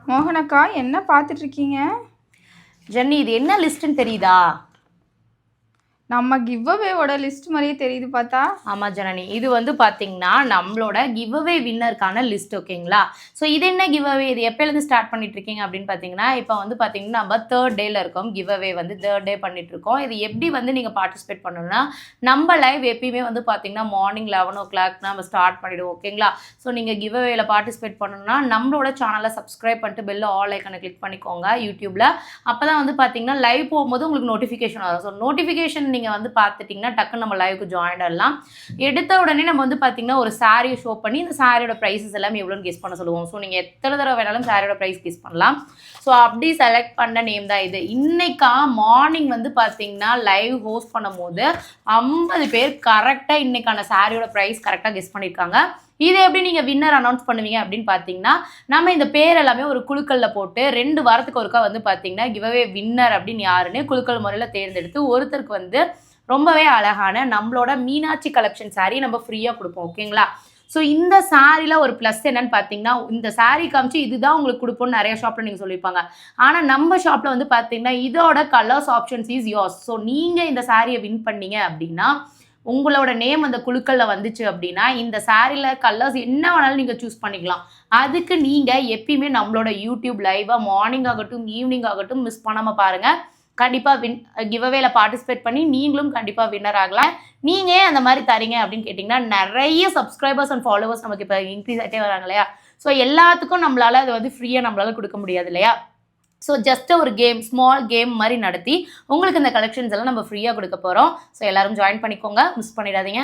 மோகனக்கா என்ன பார்த்துட்டு இருக்கீங்க? ஜென்னி, இது என்ன லிஸ்ட்னு தெரியுதா? நம்ம கிவ் அவேவோட லிஸ்ட் மாதிரியே தெரியுது பார்த்தா. ஆமாம் ஜனனி, இது வந்து பார்த்தீங்கன்னா நம்மளோட கிவ் அவே வின்னருக்கான லிஸ்ட். ஓகேங்களா? ஸோ இது என்ன கிவ் அவே, இது எப்போலேருந்து ஸ்டார்ட் பண்ணிட்டு இருக்கீங்க அப்படின்னு பார்த்தீங்கன்னா, இப்போ வந்து பார்த்தீங்கன்னா நம்ம 3rd டேல இருக்கோம். கிவ் அவே வந்து 3rd டே பண்ணிட்டு இருக்கோம். இது எப்படி வந்து நீங்கள் பார்ட்டிசிபேட் பண்ணணும்னா, நம்ம லைவ் எப்பயுமே வந்து பார்த்தீங்கன்னா மார்னிங் 11 o'clock நம்ம ஸ்டார்ட் பண்ணிவிடுவோம். ஓகேங்களா? ஸோ நீங்கள் கிவ் அவேல பார்ட்டிசிபேட் பண்ணணும்னா நம்மளோட சேனலை சப்ஸ்கிரைப் பண்ணிட்டு பெல் ஆல் ஐக்கனை கிளிக் பண்ணிக்கோங்க யூடியூப்ல. அப்போ தான் வந்து பார்த்தீங்கன்னா லைவ் போகும்போது உங்களுக்கு நோட்டிஃபிகேஷன் வரும். ஸோ நோட்டிஃபிகேஷன் நீங்கள் வந்து பார்த்துட்டிங்கன்னா டக்குன்னு நம்ம லைவுக்கு ஜாயின் ஆகலாம். எடுத்த உடனே நம்ம வந்து பார்த்தீங்கன்னா ஒரு சாரியை ஷோ பண்ணி இந்த சாரியோட ப்ரைஸஸ் எல்லாம் எவ்வளோன்னு கெஸ் பண்ண சொல்லுவோம். ஸோ நீங்கள் எத்தனை தடவை வேணாலும் சாரியோட ப்ரைஸ் கெஸ் பண்ணலாம். ஸோ அப்படி செலக்ட் பண்ண நேம் தான் இது. இன்னைக்கா மார்னிங் வந்து பார்த்தீங்கன்னா லைவ் ஹோஸ்ட் பண்ணும் போது 50 பேர் கரெக்டாக இன்னைக்கான சாரியோட ப்ரைஸ் கரெக்டாக கெஸ் பண்ணியிருக்காங்க. இதை எப்படி நீங்கள் வின்னர் அனௌன்ஸ் பண்ணுவீங்க அப்படின்னு பார்த்தீங்கன்னா, நம்ம இந்த பேர் எல்லாமே ஒரு குழுக்களில் போட்டு 2 வாரத்துக்கு ஒருக்கா வந்து பார்த்தீங்கன்னா கிவ்அவே வின்னர் அப்படின்னு யாருன்னு குழுக்கள் முறையில் தேர்ந்தெடுத்து ஒருத்தருக்கு வந்து ரொம்பவே அழகான நம்மளோட மீனாட்சி கலெக்ஷன் சாரீ நம்ம ஃப்ரீயாக கொடுப்போம். ஓகேங்களா? ஸோ இந்த சாரியில் ஒரு ப்ளஸ் என்னன்னு பார்த்தீங்கன்னா, இந்த சாரீ காமிச்சு இதுதான் உங்களுக்கு கொடுப்போம்னு நிறைய ஷாப்பில் நீங்கள் சொல்லியிருப்பாங்க. ஆனால் நம்ம ஷாப்பில் வந்து பார்த்தீங்கன்னா இதோட colours options is yours. So நீங்கள் இந்த சாரியை வின் பண்ணீங்க அப்படின்னா, உங்களோட நேம் அந்த குழுக்களில் வந்துச்சு அப்படின்னா இந்த சாரியில் கலர்ஸ் என்ன வேணாலும் நீங்கள் சூஸ் பண்ணிக்கலாம். அதுக்கு நீங்கள் எப்பயுமே நம்மளோட யூடியூப் லைவாக மார்னிங் ஆகட்டும் ஈவினிங் ஆகட்டும் மிஸ் பண்ணாமல் பாருங்கள். கண்டிப்பாக கிவ் அவேல பார்ட்டிசிபேட் பண்ணி நீங்களும் கண்டிப்பாக வின்னர் ஆகலாம். நீங்கள் ஏன் அந்த மாதிரி தரீங்க அப்படின்னு கேட்டிங்கன்னா, நிறைய சப்ஸ்கிரைபர்ஸ் அண்ட் ஃபாலோவர்ஸ் நமக்கு இப்போ இன்க்ரீஸ் ஆகிட்டே வராங்க இல்லையா? ஸோ எல்லாத்துக்கும் நம்மளால் அது வந்து ஃப்ரீயாக நம்மளால் கொடுக்க முடியாது இல்லையா? ஸோ ஜஸ்ட் ஒரு கேம், ஸ்மால் கேம் மாதிரி நடத்தி உங்களுக்கு இந்த கலெக்ஷன்ஸ் எல்லாம் நம்ம ஃப்ரீயாக கொடுக்க போகிறோம். ஸோ எல்லாரும் ஜாயின் பண்ணிக்கோங்க, மிஸ் பண்ணிடாதீங்க.